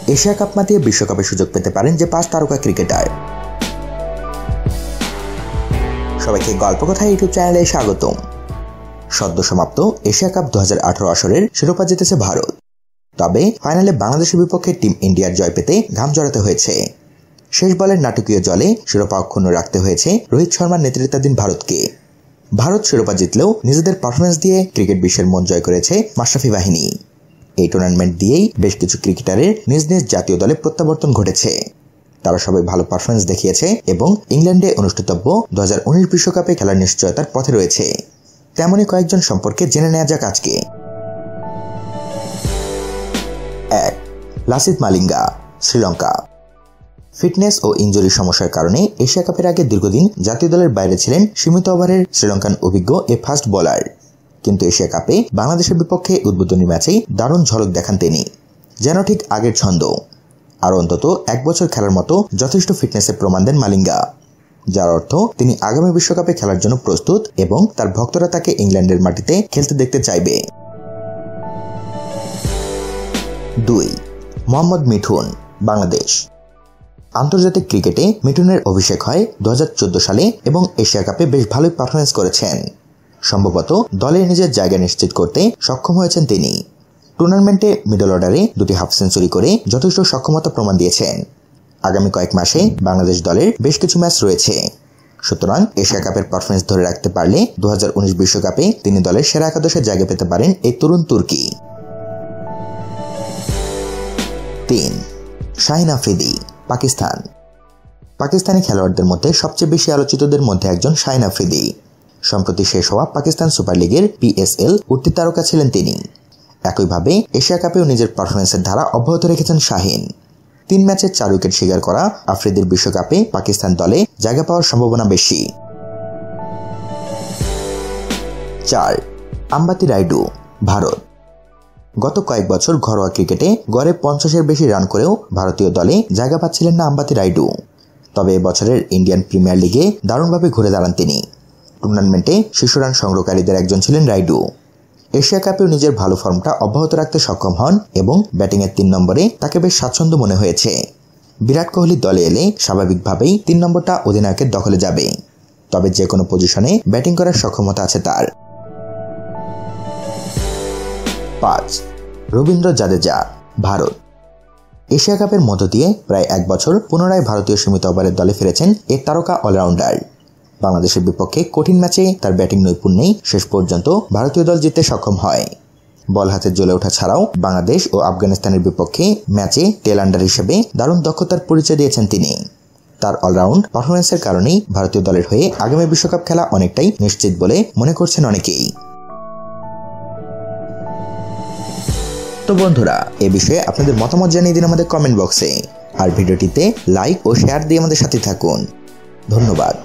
Asia cup মাতিয়ে বিশ্বকাপে সুযোগ পেতে পারেন যে 5 তারকা ক্রিকেটার। সবাইকে গল্প কথা ইউটিউব চ্যানেলে স্বাগতম। সদ্য সমাপ্ত এশিয়া কাপ 2018 আসরের শিরোপা জিতেছে ভারত। তবে ফাইনালে বাংলাদেশের বিপক্ষে টিম ইন্ডিয়ার জয় পেতে ঘাম জড়াতে হয়েছে। শেষ বলের নাটকীয় জলে শিরোপা অক্ষুণ্ণ রাখতে হয়েছে রোহিত শর্মার নেতৃত্বাধীন ভারতকে। ভারত শিরোপা জিতলেও নিজেদের পারফরমেন্স দিয়ে ক্রিকেট বিশ্বের মন জয় করেছে মাশরাফি বাহিনী। এই টুর্নামেন্ট দিয়েই বেশ কিছু ক্রিকেটারের নিজ নিজ জাতীয় দলে প্রত্যাবর্তন ঘটেছে। তারা সবাই ভালো পারফরমেন্স দেখিয়েছে এবং ইংল্যান্ডে অনুষ্ঠিতব্য 2019 বিশ্বকাপে খেলার নিশ্চয়তার পথে রয়েছে। তেমনই কয়েকজন সম্পর্কে জেনে নেওয়া যাক আজকে। 1. লাসিথ মালিঙ্গা, শ্রীলঙ্কা। ফিটনেস ও ইনজুরি সমস্যার কারণে এশিয়া কাপের আগে দীর্ঘদিন জাতীয় দলের বাইরে ছিলেন সীমিত ওভারের শ্রীলঙ্কান অভিজ্ঞ এ ফাস্ট বোলার। কিন্তু এশিয়া কাপে বাংলাদেশের বিপক্ষে উদ্বোধনী ম্যাচেই দারুণ ঝলক দেখান তিনি, যেন ঠিক আগের ছন্দ। আর অন্তত 1 বছর খেলার মতো যথেষ্ট ফিটনেসের প্রমাণ দেন মালিঙ্গা, যার অর্থ তিনি আগামী বিশ্বকাপে খেলার জন্য প্রস্তুত এবং তার ভক্তরা তাকে ইংল্যান্ডের মাটিতে খেলতে দেখতে চাইবে। 2. মোহাম্মদ মিঠুন, বাংলাদেশ। আন্তর্জাতিক ক্রিকেটে মিঠুনের অভিষেক হয় 2014 সালে এবং এশিয়া কাপে বেশ ভালোই পারফরমেন্স করেছেন। সম্ভবত দলে নিজের জায়গা নিশ্চিত করতে সক্ষম হয়েছেন তিনি। টুর্নামেন্টে মিডল অর্ডারে 2টি হাফ সেঞ্চুরি করে যথেষ্ট সক্ষমতা প্রমাণ দিয়েছেন। আগামী কয়েক মাসে বাংলাদেশ দলের বেশ কিছু ম্যাচ রয়েছে। সুতরাং এশিয়া কাপের পারফরমেন্স ধরে রাখতে পারলে 2019 বিশ্বকাপে তিনি দলের সেরা একাদশে জায়গা পেতে পারেন এই তরুণ তুর্কি। 3. শাহিন আফ্রিদি, পাকিস্তান। পাকিস্তানি খেলোয়াড়দের মধ্যে সবচেয়ে বেশি আলোচিতদের মধ্যে একজন শাহিন আফ্রিদি। সম্প্রতি শেষ হওয়া পাকিস্তান সুপার লিগের PSL উঠতি তারকা ছিলেন তিনি। একইভাবে এশিয়া কাপেও নিজের পারফরমেন্সের ধারা অব্যাহত রেখেছেন শাহিন। 3 ম্যাচে 4 উইকেট শিকার করা আফ্রিদির বিশ্বকাপে পাকিস্তান দলে জায়গা পাওয়ার সম্ভাবনা বেশি। 4. আম্বাতি রাইডু, ভারত। গত কয়েক বছর ঘরোয়া ক্রিকেটে গড়ে 50-এর বেশি রান করেও ভারতীয় দলে জায়গা পাচ্ছিলেন না আম্বাতি রাইডু। তবে এবছরের ইন্ডিয়ান প্রিমিয়ার লিগে দারুণভাবে ঘুরে দাঁড়ান তিনি। টুর্নামেন্টে শীর্ষ রান সংগ্রহকারীদের একজন ছিলেন রাইডু। এশিয়া কাপেও নিজের ভালো ফর্মটা অব্যাহত রাখতে সক্ষম হন এবং ব্যাটিংয়ের 3 নম্বরে তাকে বেশ স্বাচ্ছন্দ্য মনে হয়েছে। বিরাট কোহলি দলে এলে স্বাভাবিকভাবেই 3 নম্বরটা অধিনায়কের দখলে যাবে। তবে যে কোনো পজিশনে ব্যাটিং করার সক্ষমতা আছে তার। 5. রবীন্দ্র জাদেজা, ভারত। এশিয়া কাপের মধ্য দিয়ে প্রায় 1 বছর পুনরায় ভারতীয় সীমিত ওভারের দলে ফিরেছেন এ তারকা অলরাউন্ডার। বাংলাদেশের বিপক্ষে কঠিন ম্যাচে তার ব্যাটিং নৈপুণ্যেই শেষ পর্যন্ত ভারতীয় দল জিততে সক্ষম হয়। বল হাতে জ্বলে ওঠা ছাড়াও বাংলাদেশ ও আফগানিস্তানের বিপক্ষে ম্যাচে টেল আন্ডার হিসেবে দারুণ দক্ষতার পরিচয় দিয়েছেন তিনি। তার অলরাউন্ড পারফরমেন্সের কারণেই ভারতীয় দলের হয়ে আগামী বিশ্বকাপ খেলা অনেকটাই নিশ্চিত বলে মনে করছেন অনেকেই। তো বন্ধুরা, এ বিষয়ে আপনাদের মতামত জানিয়ে দিন আমাদের কমেন্ট বক্সে। আর ভিডিওটিতে লাইক ও শেয়ার দিয়ে আমাদের সাথে থাকুন। ধন্যবাদ।